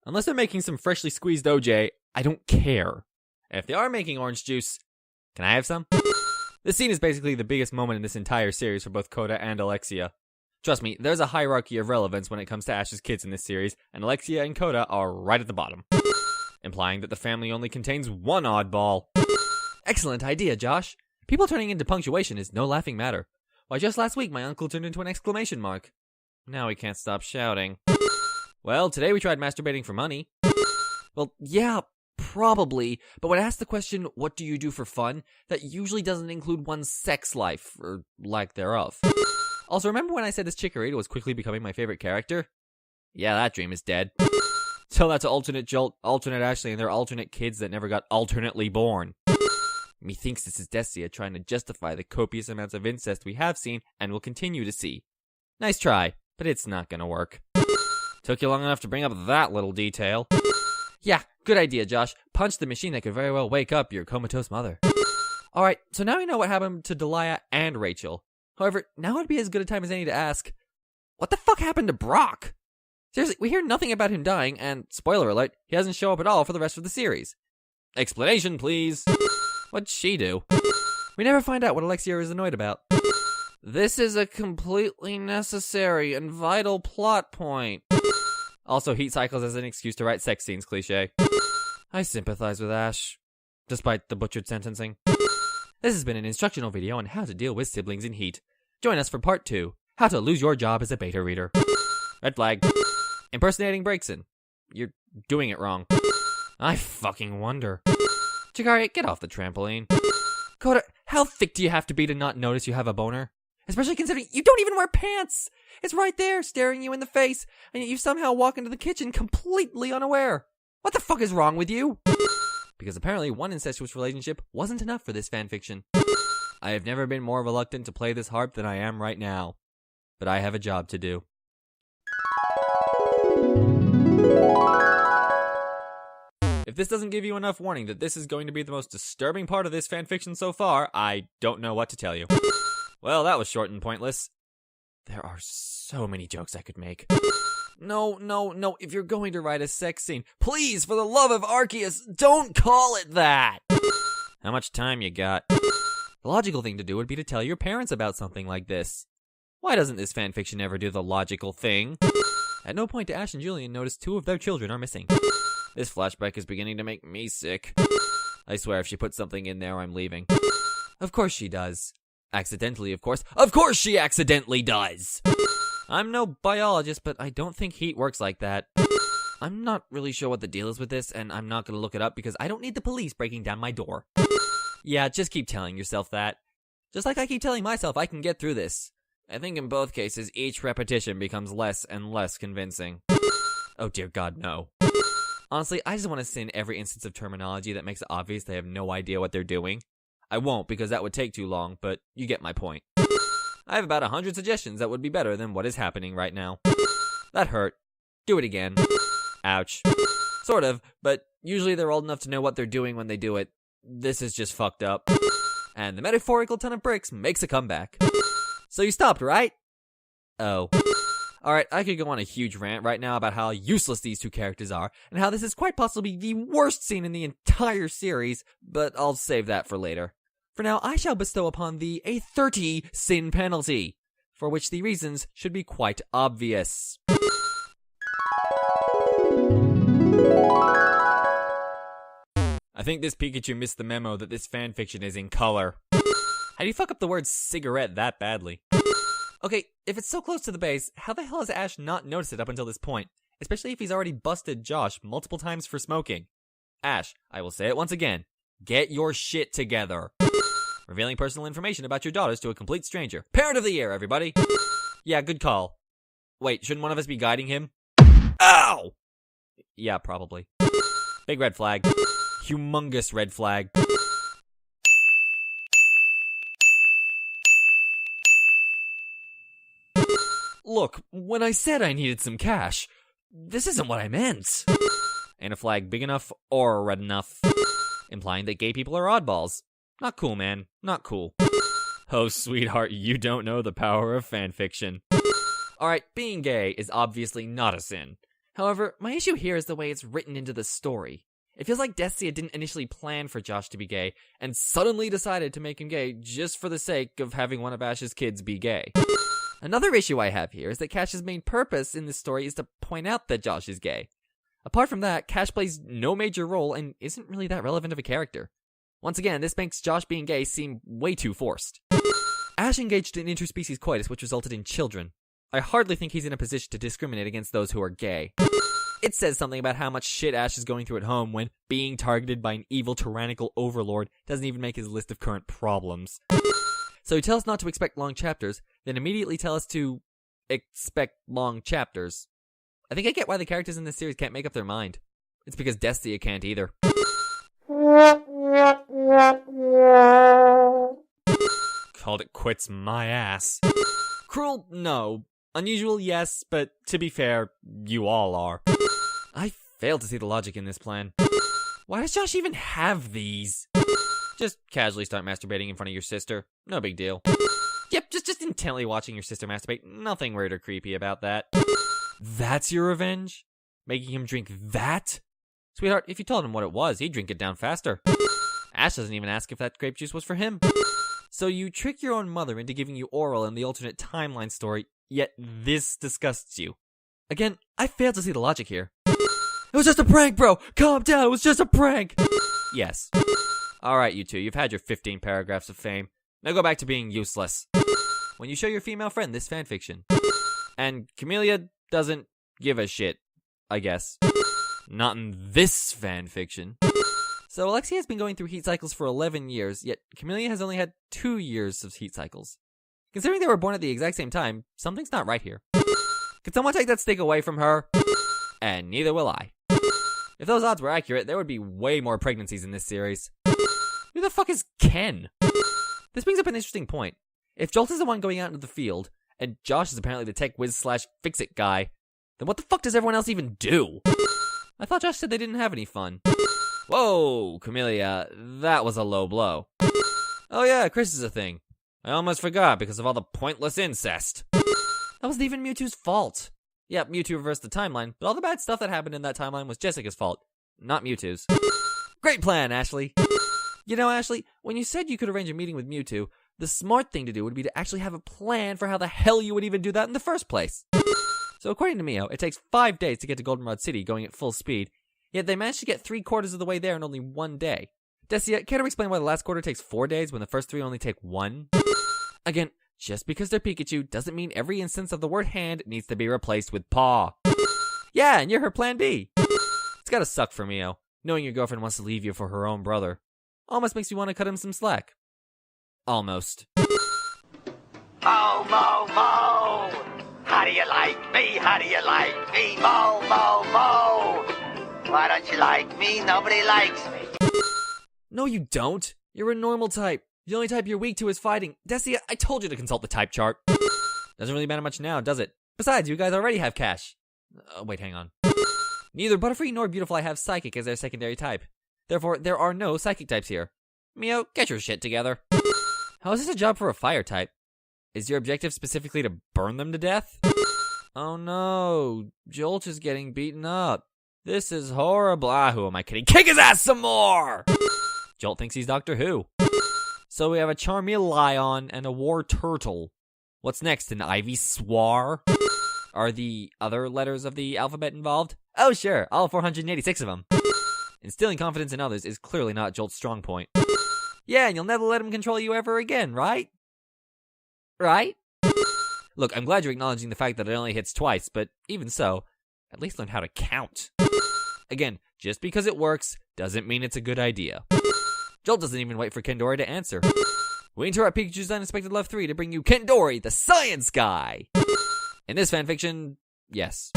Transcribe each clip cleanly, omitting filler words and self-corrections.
Unless they're making some freshly squeezed OJ, I don't care. And if they are making orange juice, can I have some? This scene is basically the biggest moment in this entire series for both Coda and Alexia. Trust me, there's a hierarchy of relevance when it comes to Ash's kids in this series, and Alexia and Coda are right at the bottom. Implying that the family only contains one oddball. Excellent idea, Josh. People turning into punctuation is no laughing matter. Why, just last week my uncle turned into an exclamation mark. Now he can't stop shouting. Well, today we tried masturbating for money. Well, yeah, probably, but when asked the question, what do you do for fun, that usually doesn't include one's sex life, or lack thereof. Also, remember when I said this Chikorita was quickly becoming my favorite character? Yeah, that dream is dead. Tell that to alternate Jolt, alternate Ashley, and their alternate kids that never got alternately born. Methinks this is Destia trying to justify the copious amounts of incest we have seen and will continue to see. Nice try, but it's not gonna work. Took you long enough to bring up that little detail. Yeah, good idea, Josh. Punch the machine that could very well wake up your comatose mother. Alright, so now we know what happened to Delia and Rachel. However, now would be as good a time as any to ask, what the fuck happened to Brock? Seriously, we hear nothing about him dying, and, spoiler alert, he doesn't show up at all for the rest of the series. Explanation, please. What'd she do? We never find out what Alexia is annoyed about. This is a completely necessary and vital plot point. Also, heat cycles as an excuse to write sex scenes cliché. I sympathize with Ash, despite the butchered sentencing. This has been an instructional video on how to deal with siblings in heat. Join us for part 2, how to lose your job as a beta reader. Red flag. Impersonating Breakson. You're doing it wrong. I fucking wonder. Chikari, get off the trampoline. Coda, how thick do you have to be to not notice you have a boner? Especially considering you don't even wear pants! It's right there, staring you in the face, and yet you somehow walk into the kitchen completely unaware. What the fuck is wrong with you? Because apparently one incestuous relationship wasn't enough for this fanfiction. I have never been more reluctant to play this harp than I am right now. But I have a job to do. If this doesn't give you enough warning that this is going to be the most disturbing part of this fanfiction so far, I don't know what to tell you. Well, that was short and pointless. There are so many jokes I could make. No, if you're going to write a sex scene, please, for the love of Arceus, don't call it that! How much time you got? The logical thing to do would be to tell your parents about something like this. Why doesn't this fanfiction ever do the logical thing? At no point do Ash and Julian notice 2 of their children are missing. This flashback is beginning to make me sick. I swear if she puts something in there, I'm leaving. Of course she does. Accidentally, of course. Of course she accidentally does! I'm no biologist, but I don't think heat works like that. I'm not really sure what the deal is with this, and I'm not gonna look it up because I don't need the police breaking down my door. Yeah, just keep telling yourself that. Just like I keep telling myself I can get through this. I think in both cases, each repetition becomes less and less convincing. Oh dear God, no. Honestly, I just want to sin every instance of terminology that makes it obvious they have no idea what they're doing. I won't because that would take too long, but you get my point. I have about 100 suggestions that would be better than what is happening right now. That hurt. Do it again. Ouch. Sort of, but usually they're old enough to know what they're doing when they do it. This is just fucked up. And the metaphorical ton of bricks makes a comeback. So you stopped, right? Oh. Alright, I could go on a huge rant right now about how useless these 2 characters are, and how this is quite possibly the worst scene in the entire series, but I'll save that for later. For now, I shall bestow upon thee a 30 sin penalty, for which the reasons should be quite obvious. I think this Pikachu missed the memo that this fanfiction is in color. How do you fuck up the word cigarette that badly? Okay, if it's so close to the base, how the hell has Ash not noticed it up until this point? Especially if he's already busted Josh multiple times for smoking. Ash, I will say it once again. Get your shit together. Revealing personal information about your daughters to a complete stranger. Parent of the year, everybody! Yeah, good call. Wait, shouldn't one of us be guiding him? Ow! Yeah, probably. Big red flag. Humongous red flag. Look, when I said I needed some cash, this isn't what I meant. Ain't a flag big enough or red enough. Implying that gay people are oddballs. Not cool, man. Not cool. Oh, sweetheart, you don't know the power of fanfiction. Alright, being gay is obviously not a sin. However, my issue here is the way it's written into the story. It feels like Destia didn't initially plan for Josh to be gay, and suddenly decided to make him gay just for the sake of having one of Ash's kids be gay. Another issue I have here is that Cash's main purpose in this story is to point out that Josh is gay. Apart from that, Cash plays no major role and isn't really that relevant of a character. Once again, this makes Josh being gay seem way too forced. Ash engaged in interspecies coitus, which resulted in children. I hardly think he's in a position to discriminate against those who are gay. It says something about how much shit Ash is going through at home when being targeted by an evil tyrannical overlord doesn't even make his list of current problems. So he tells us not to expect long chapters, then immediately tell us to expect long chapters. I think I get why the characters in this series can't make up their mind. It's because Destia can't either. Called it quits my ass. Cruel? No. Unusual? Yes, but to be fair, you all are. I fail to see the logic in this plan. Why does Josh even have these? Just casually start masturbating in front of your sister. No big deal. Yep, just intently watching your sister masturbate. Nothing weird or creepy about that. That's your revenge? Making him drink that? Sweetheart, if you told him what it was, he'd drink it down faster. Ash doesn't even ask if that grape juice was for him. So you trick your own mother into giving you oral in the alternate timeline story, yet this disgusts you. Again, I fail to see the logic here. It was just a prank, bro! Calm down, it was just a prank! Yes. Alright, you two, you've had your 15 paragraphs of fame. Now go back to being useless. When you show your female friend this fanfiction. And Camellia doesn't give a shit, I guess. Not in this fanfiction. So Alexia has been going through heat cycles for 11 years, yet Camellia has only had 2 years of heat cycles. Considering they were born at the exact same time, something's not right here. Could someone take that stick away from her? And neither will I. If those odds were accurate, there would be way more pregnancies in this series. Who the fuck is Ken? This brings up an interesting point. If Jolt is the one going out into the field, and Josh is apparently the tech whiz / fix-it guy, then what the fuck does everyone else even do? I thought Josh said they didn't have any fun. Whoa, Camellia, that was a low blow. Oh yeah, Chris is a thing. I almost forgot because of all the pointless incest. That wasn't even Mewtwo's fault. Yeah, Mewtwo reversed the timeline, but all the bad stuff that happened in that timeline was Jessica's fault, not Mewtwo's. Great plan, Ashley. You know, Ashley, when you said you could arrange a meeting with Mewtwo, the smart thing to do would be to actually have a plan for how the hell you would even do that in the first place. So according to Mio, it takes 5 days to get to Goldenrod City going at full speed, yet they managed to get 3/4 of the way there in only 1 day. Destia, care to explain why the last quarter takes 4 days when the first 3 only take 1? Again, just because they're Pikachu doesn't mean every instance of the word hand needs to be replaced with paw. Yeah, and you're her plan B. It's gotta suck for Mio, knowing your girlfriend wants to leave you for her own brother. Almost makes you want to cut him some slack. Almost. Mo, mo, mo! How do you like me? How do you like me? Mo, mo, mo! Why don't you like me? Nobody likes me. No, you don't. You're a normal type. The only type you're weak to is fighting. Destia, I told you to consult the type chart. Doesn't really matter much now, does it? Besides, you guys already have cash. Wait, hang on. Neither Butterfree nor Beautifly have Psychic as their secondary type. Therefore, there are no Psychic types here. Mio, get your shit together. How is this a job for a Fire type? Is your objective specifically to burn them to death? Oh no, Jolt is getting beaten up. This is horrible. Who am I kidding? Kick his ass some more! Jolt thinks he's Doctor Who. So we have a Charmeleon and a War Turtle. What's next, an Ivysaur? Are the other letters of the alphabet involved? Oh sure, all 486 of them. Instilling confidence in others is clearly not Jolt's strong point. Yeah, and you'll never let him control you ever again, right? Right? Look, I'm glad you're acknowledging the fact that it only hits twice, but even so, at least learn how to count. Again, just because it works doesn't mean it's a good idea. Jolt doesn't even wait for Kendori to answer. We interrupt Pikachu's Unexpected Love 3 to bring you Kendori, the science guy! In this fanfiction, yes.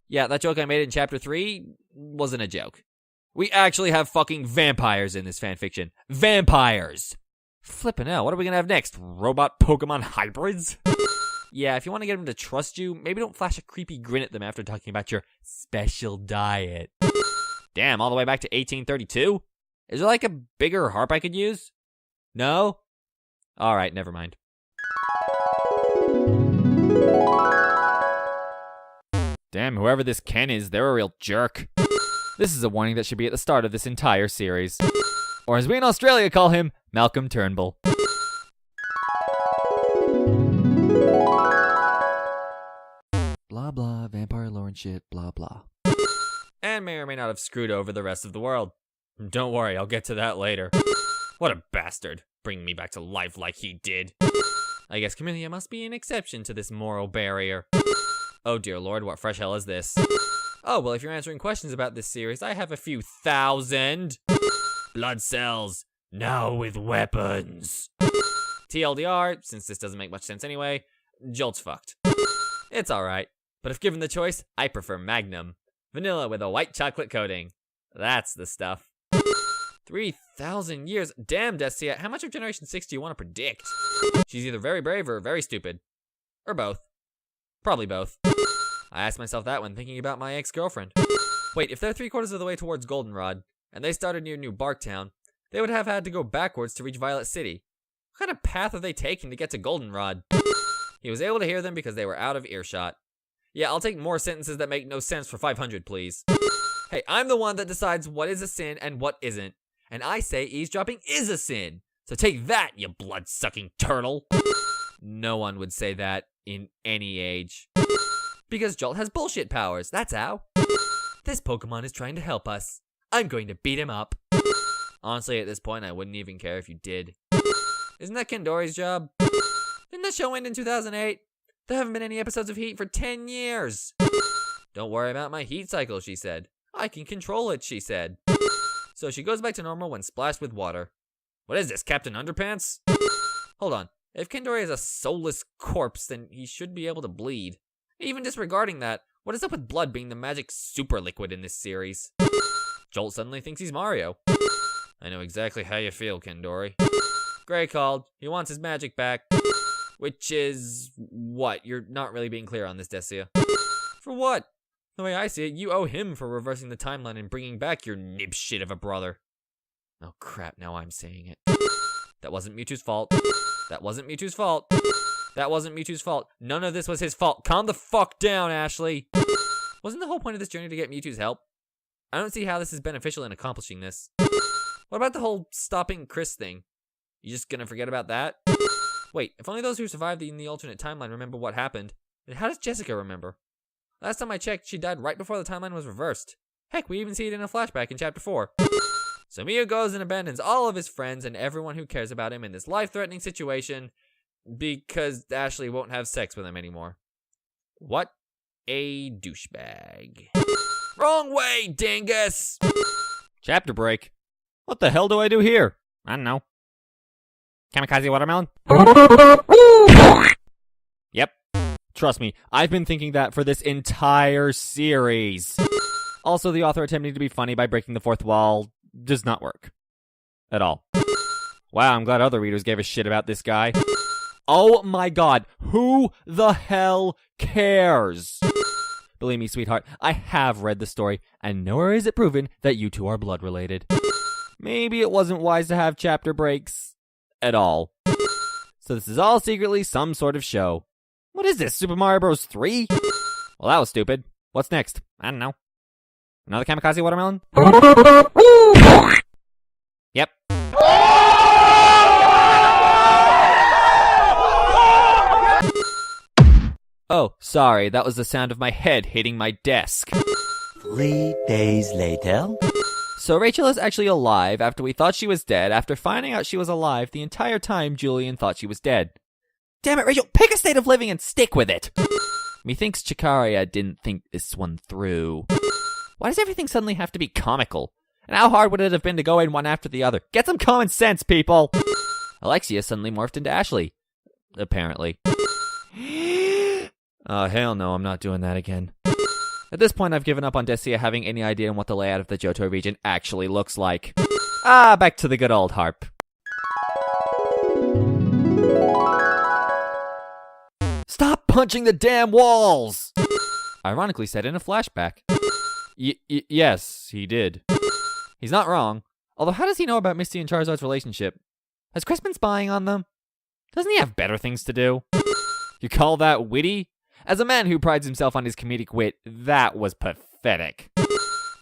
Yeah, that joke I made in chapter 3 wasn't a joke. We actually have fucking vampires in this fanfiction. Vampires! Flippin' hell, what are we gonna have next? Robot Pokemon hybrids? Yeah, if you want to get them to trust you, maybe don't flash a creepy grin at them after talking about your special diet. Damn, all the way back to 1832? Is there like a bigger harp I could use? No? Alright, never mind. Damn, whoever this Ken is, they're a real jerk. This is a warning that should be at the start of this entire series. Or as we in Australia call him, Malcolm Turnbull. Blah blah, vampire lore and shit, blah blah. And may or may not have screwed over the rest of the world. Don't worry, I'll get to that later. What a bastard, bringing me back to life like he did. I guess Camellia must be an exception to this moral barrier. Oh dear lord, what fresh hell is this? Oh, well, if you're answering questions about this series, I have a few thousand blood cells, now with weapons. TLDR, since this doesn't make much sense anyway, Jolt's fucked. It's alright, but if given the choice, I prefer Magnum. Vanilla with a white chocolate coating. That's the stuff. 3,000 years. Damn, Destia, how much of Generation 6 do you want to predict? She's either very brave or very stupid. Or both. Probably both. I asked myself that when thinking about my ex-girlfriend. Wait, if they're 3/4 of the way towards Goldenrod, and they started near New Barktown, they would have had to go backwards to reach Violet City. What kind of path are they taking to get to Goldenrod? He was able to hear them because they were out of earshot. Yeah, I'll take more sentences that make no sense for 500, please. Hey, I'm the one that decides what is a sin and what isn't. And I say eavesdropping is a sin. So take that, you blood-sucking turtle. No one would say that in any age. Because Jolt has bullshit powers, that's how. This Pokemon is trying to help us. I'm going to beat him up. Honestly, at this point, I wouldn't even care if you did. Isn't that Kendori's job? Didn't that show end in 2008? There haven't been any episodes of Heat for 10 years. Don't worry about my heat cycle, she said. I can control it, she said. So she goes back to normal when splashed with water. What is this, Captain Underpants? Hold on. If Kendori is a soulless corpse, then he should be able to bleed. Even disregarding that, what is up with blood being the magic super liquid in this series? Jolt suddenly thinks he's Mario. I know exactly how you feel, Kendori. Gray called. He wants his magic back. Which is... what? You're not really being clear on this, Destia. For what? The way I see it, you owe him for reversing the timeline and bringing back your nib shit of a brother. Oh crap, now I'm saying it. That wasn't Mewtwo's fault. That wasn't Mewtwo's fault. That wasn't Mewtwo's fault. None of this was his fault. Calm the fuck down, Ashley. Wasn't the whole point of this journey to get Mewtwo's help? I don't see how this is beneficial in accomplishing this. What about the whole stopping Chris thing? You just gonna forget about that? Wait, if only those who survived in the alternate timeline remember what happened, then how does Jessica remember? Last time I checked, she died right before the timeline was reversed. Heck, we even see it in a flashback in Chapter 4. So Mew goes and abandons all of his friends and everyone who cares about him in this life-threatening situation because Ashley won't have sex with him anymore. What a douchebag. Wrong way, dingus! Chapter break. What the hell do I do here? I don't know. Kamikaze watermelon? Yep. Trust me, I've been thinking that for this entire series. Also, the author attempting to be funny by breaking the fourth wall does not work. At all. Wow, I'm glad other readers gave a shit about this guy. Oh my god, who the hell cares? Believe me, sweetheart, I have read the story, and nowhere is it proven that you two are blood related. Maybe it wasn't wise to have chapter breaks at all. So this is all secretly some sort of show. What is this, Super Mario Bros. 3? Well, that was stupid. What's next? I don't know. Another kamikaze watermelon? Yep. Oh, sorry, that was the sound of my head hitting my desk. 3 days later. So Rachel is actually alive after we thought she was dead, after finding out she was alive the entire time Julian thought she was dead. Damn it, Rachel, pick a state of living and stick with it! Methinks Chikaria didn't think this one through. Why does everything suddenly have to be comical? And how hard would it have been to go in one after the other? Get some common sense, people! Alexia suddenly morphed into Ashley. Apparently. Oh, hell no, I'm not doing that again. At this point, I've given up on Destia having any idea on what the layout of the Johto region actually looks like. Back to the good old harp. Stop punching the damn walls! Ironically said in a flashback. Yes, he did. He's not wrong. Although how does he know about Misty and Charizard's relationship? Has Chris been spying on them? Doesn't he have better things to do? You call that witty? As a man who prides himself on his comedic wit, that was pathetic.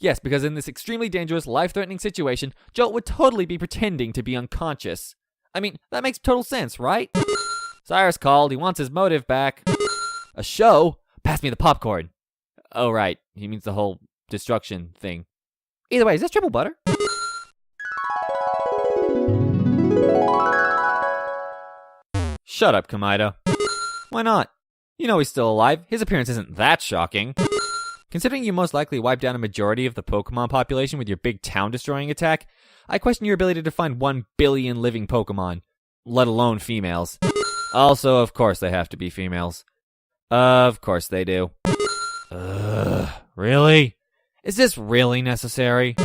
Yes, because in this extremely dangerous, life-threatening situation, Jolt would totally be pretending to be unconscious. I mean, that makes total sense, right? Cyrus called. He wants his motive back. A show? Pass me the popcorn. Oh, right. He means the whole destruction thing. Either way, is this triple butter? Shut up, Kamaido. Why not? You know he's still alive. His appearance isn't that shocking. Considering you most likely wiped down a majority of the Pokemon population with your big town-destroying attack, I question your ability to find 1 billion living Pokemon, let alone females. Also, of course they have to be females. Of course they do. Really? Is this really necessary?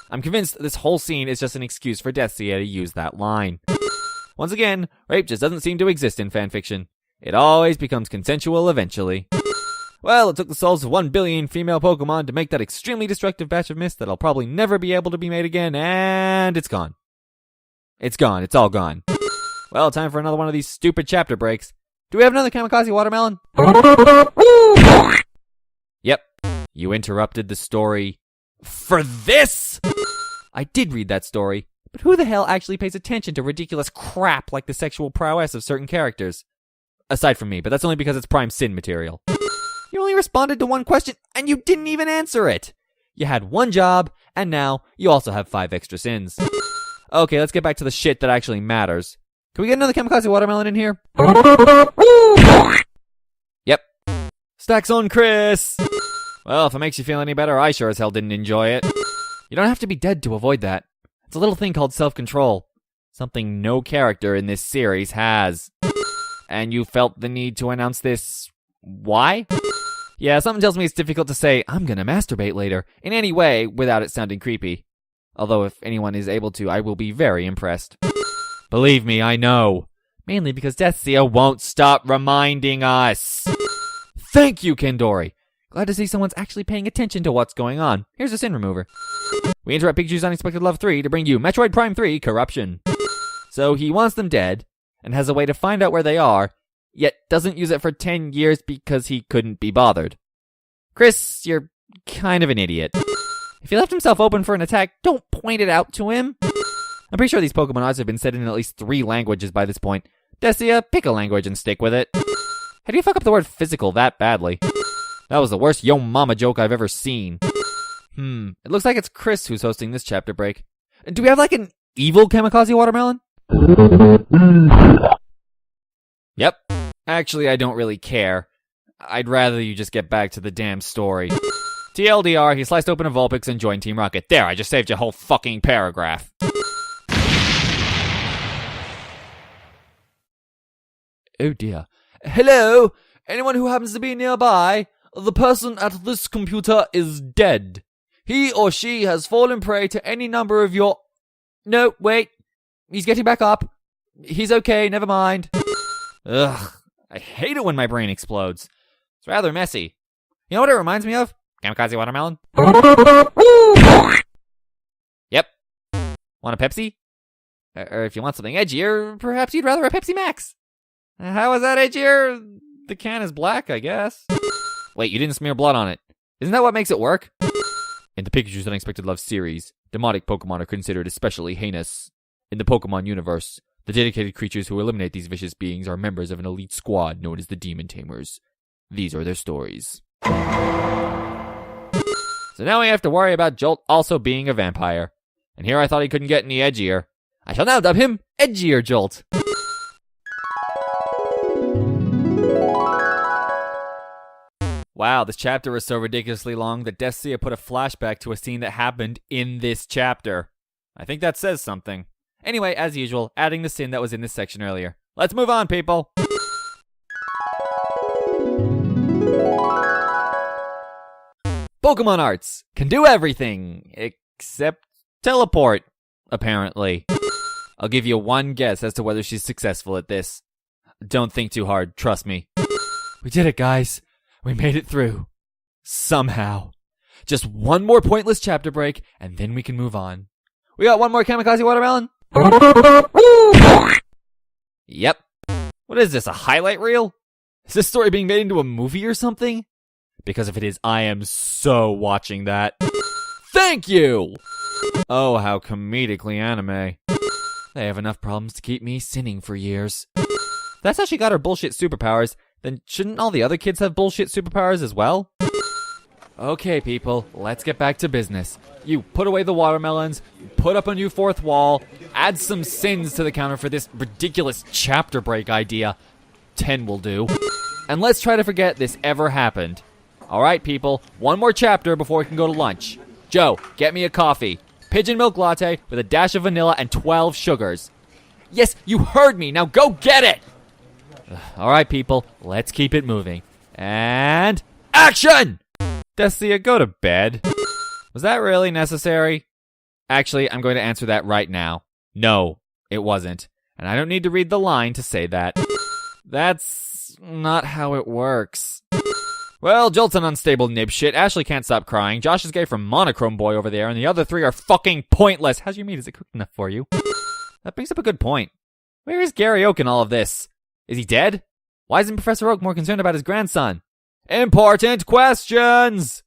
I'm convinced this whole scene is just an excuse for Deathsia to use that line. Once again, rape just doesn't seem to exist in fanfiction. It always becomes consensual eventually. Well, it took the souls of 1 billion female Pokemon to make that extremely destructive batch of mist that'll probably never be able to be made again, and it's gone. It's gone. It's all gone. Well, time for another one of these stupid chapter breaks. Do we have another Kamikaze Watermelon? Yep. You interrupted the story. For this? I did read that story, but who the hell actually pays attention to ridiculous crap like the sexual prowess of certain characters? Aside from me, but that's only because it's prime sin material. You only responded to one question, and you didn't even answer it. You had one job, and now you also have 5 extra sins. Okay, let's get back to the shit that actually matters. Can we get another Kamikaze Watermelon in here? Yep. Stacks on Chris! Well, if it makes you feel any better, I sure as hell didn't enjoy it. You don't have to be dead to avoid that. It's a little thing called self-control. Something no character in this series has. And you felt the need to announce this... Why? Yeah, something tells me it's difficult to say, I'm gonna masturbate later, in any way without it sounding creepy. Although if anyone is able to, I will be very impressed. Believe me, I know. Mainly because Deathsia won't stop reminding us. Thank you, Kendori. Glad to see someone's actually paying attention to what's going on. Here's a sin remover. We interrupt Pikachu's Unexpected Love 3 to bring you Metroid Prime 3 Corruption. So he wants them dead, and has a way to find out where they are, yet doesn't use it for 10 years because he couldn't be bothered. Chris, you're kind of an idiot. If he left himself open for an attack, don't point it out to him. I'm pretty sure these Pokemon odds have been said in at least 3 languages by this point. Deathsia, pick a language and stick with it. How do you fuck up the word physical that badly? That was the worst yo mama joke I've ever seen. It looks like it's Chris who's hosting this chapter break. Do we have like an evil Kamikaze Watermelon? Yep. Actually, I don't really care. I'd rather you just get back to the damn story. TLDR, he sliced open a Vulpix and joined Team Rocket. There, I just saved you a whole fucking paragraph. Oh dear. Hello? Anyone who happens to be nearby? The person at this computer is dead. He or she has fallen prey to any number of your... No, wait. He's getting back up. He's okay, never mind. Ugh. I hate it when my brain explodes. It's rather messy. You know what it reminds me of? Kamikaze Watermelon? Yep. Want a Pepsi? Or if you want something edgier, perhaps you'd rather a Pepsi Max. How is that edgier? The can is black, I guess. Wait, you didn't smear blood on it. Isn't that what makes it work? In the Pikachu's Unexpected Love series, demonic Pokemon are considered especially heinous. In the Pokemon universe, the dedicated creatures who eliminate these vicious beings are members of an elite squad known as the Demon Tamers. These are their stories. So now we have to worry about Jolt also being a vampire. And here I thought he couldn't get any edgier. I shall now dub him Edgier Jolt. Wow, this chapter is so ridiculously long that Deathsia put a flashback to a scene that happened in this chapter. I think that says something. Anyway, as usual, adding the sin that was in this section earlier. Let's move on, people! Pokemon Arts can do everything except teleport, apparently. I'll give you one guess as to whether she's successful at this. Don't think too hard, trust me. We did it, guys. We made it through. Somehow. Just one more pointless chapter break, and then we can move on. We got one more Kamikaze Watermelon? Yep. What is this, a highlight reel? Is this story being made into a movie or something? Because if it is, I am so watching that. Thank you! Oh, how comedically anime. They have enough problems to keep me sinning for years. That's how she got her bullshit superpowers. Then shouldn't all the other kids have bullshit superpowers as well? Okay, people, let's get back to business. You put away the watermelons, put up a new fourth wall, add some sins to the counter for this ridiculous chapter break idea. 10 will do. And let's try to forget this ever happened. Alright, people, one more chapter before we can go to lunch. Joe, get me a coffee. Pigeon milk latte with a dash of vanilla and 12 sugars. Yes, you heard me, now go get it! Alright, people, let's keep it moving. And action! Destia, go to bed. Was that really necessary? Actually, I'm going to answer that right now. No, it wasn't. And I don't need to read the line to say that. That's not how it works. Well, Jolt's an unstable nibshit. Ashley can't stop crying. Josh is gay from Monochrome Boy over there, and the other three are fucking pointless. How's your meat? Is it cooked enough for you? That brings up a good point. Where is Gary Oak in all of this? Is he dead? Why isn't Professor Oak more concerned about his grandson? Important questions!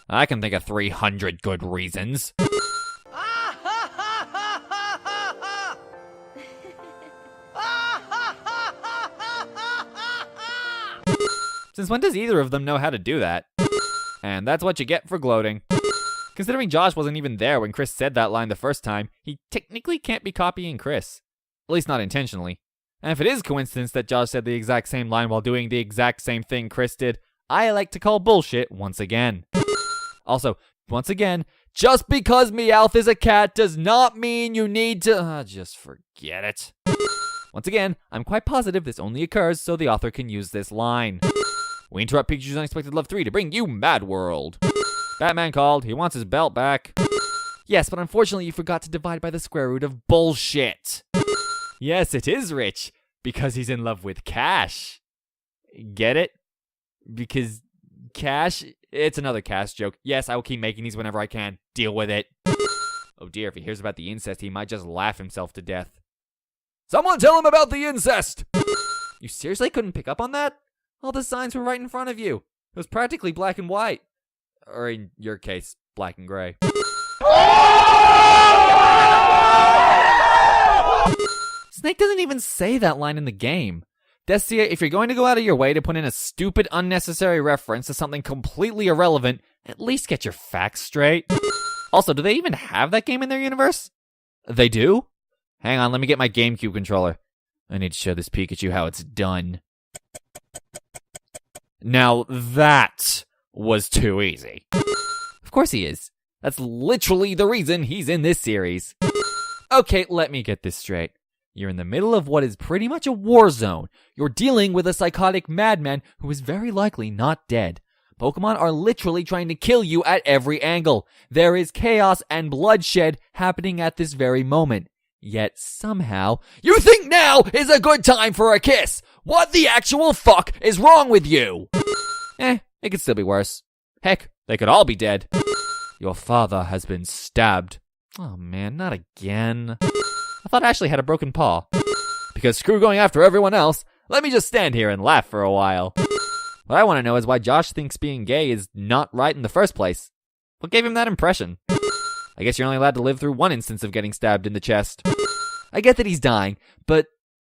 I can think of 300 good reasons. Since when does either of them know how to do that? And that's what you get for gloating. Considering Josh wasn't even there when Chris said that line the first time, he technically can't be copying Chris. At least not intentionally. And if it is coincidence that Josh said the exact same line while doing the exact same thing Chris did, I like to call bullshit once again. Also, once again, just because Meowth is a cat does not mean you need to... just forget it. Once again, I'm quite positive this only occurs so the author can use this line. We interrupt Pikachu's Unexpected Love 3 to bring you Mad World. Batman called. He wants his belt back. Yes, but unfortunately you forgot to divide by the square root of bullshit. Yes, it is Rich, because he's in love with Cash. Get it? Because Cash... It's another Cash joke. Yes, I will keep making these whenever I can. Deal with it. Oh dear, if he hears about the incest, he might just laugh himself to death. Someone tell him about the incest! You seriously couldn't pick up on that? All the signs were right in front of you. It was practically black and white. Or in your case, black and gray. Snake doesn't even say that line in the game. Destia, if you're going to go out of your way to put in a stupid, unnecessary reference to something completely irrelevant, at least get your facts straight. Also, do they even have that game in their universe? They do? Hang on, let me get my GameCube controller. I need to show this Pikachu how it's done. Now that was too easy. Of course he is. That's literally the reason he's in this series. Okay, let me get this straight. You're in the middle of what is pretty much a war zone. You're dealing with a psychotic madman who is very likely not dead. Pokemon are literally trying to kill you at every angle. There is chaos and bloodshed happening at this very moment. Yet somehow, you think now is a good time for a kiss! What the actual fuck is wrong with you? It could still be worse. Heck, they could all be dead. Your father has been stabbed. Oh man, not again. I thought Ashley had a broken paw. Because screw going after everyone else, let me just stand here and laugh for a while. What I want to know is why Josh thinks being gay is not right in the first place. What gave him that impression? I guess you're only allowed to live through one instance of getting stabbed in the chest. I get that he's dying, but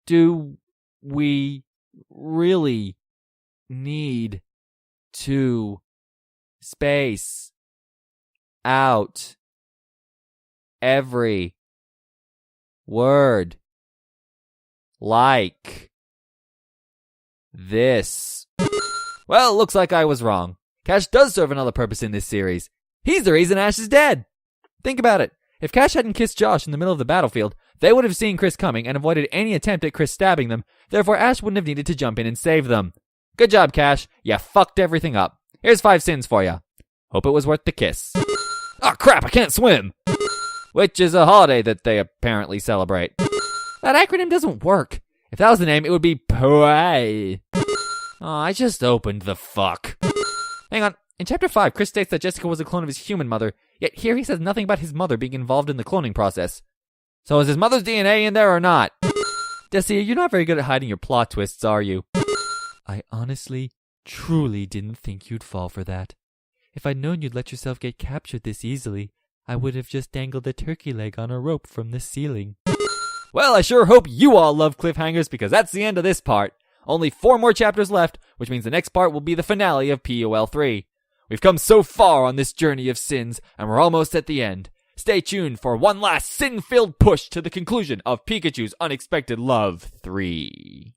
do we really need to space out every word like this? Well, looks like I was wrong. Cash does serve another purpose in this series. He's the reason Ash is dead. Think about it. If Cash hadn't kissed Josh in the middle of the battlefield, they would have seen Chris coming and avoided any attempt at Chris stabbing them. Therefore, Ash wouldn't have needed to jump in and save them. Good job, Cash. You fucked everything up. Here's 5 sins for you. Hope it was worth the kiss. Oh crap, I can't swim! Which is a holiday that they apparently celebrate. That acronym doesn't work. If that was the name, it would be POI. Oh, I just opened the fuck. Hang on. In Chapter 5, Chris states that Jessica was a clone of his human mother, yet here he says nothing about his mother being involved in the cloning process. So is his mother's DNA in there or not? Desi, you're not very good at hiding your plot twists, are you? I honestly, truly didn't think you'd fall for that. If I'd known you'd let yourself get captured this easily, I would have just dangled a turkey leg on a rope from the ceiling. Well, I sure hope you all love cliffhangers, because that's the end of this part. Only 4 more chapters left, which means the next part will be the finale of POL 3. We've come so far on this journey of sins, and we're almost at the end. Stay tuned for one last sin-filled push to the conclusion of Pikachu's Unexpected Love 3.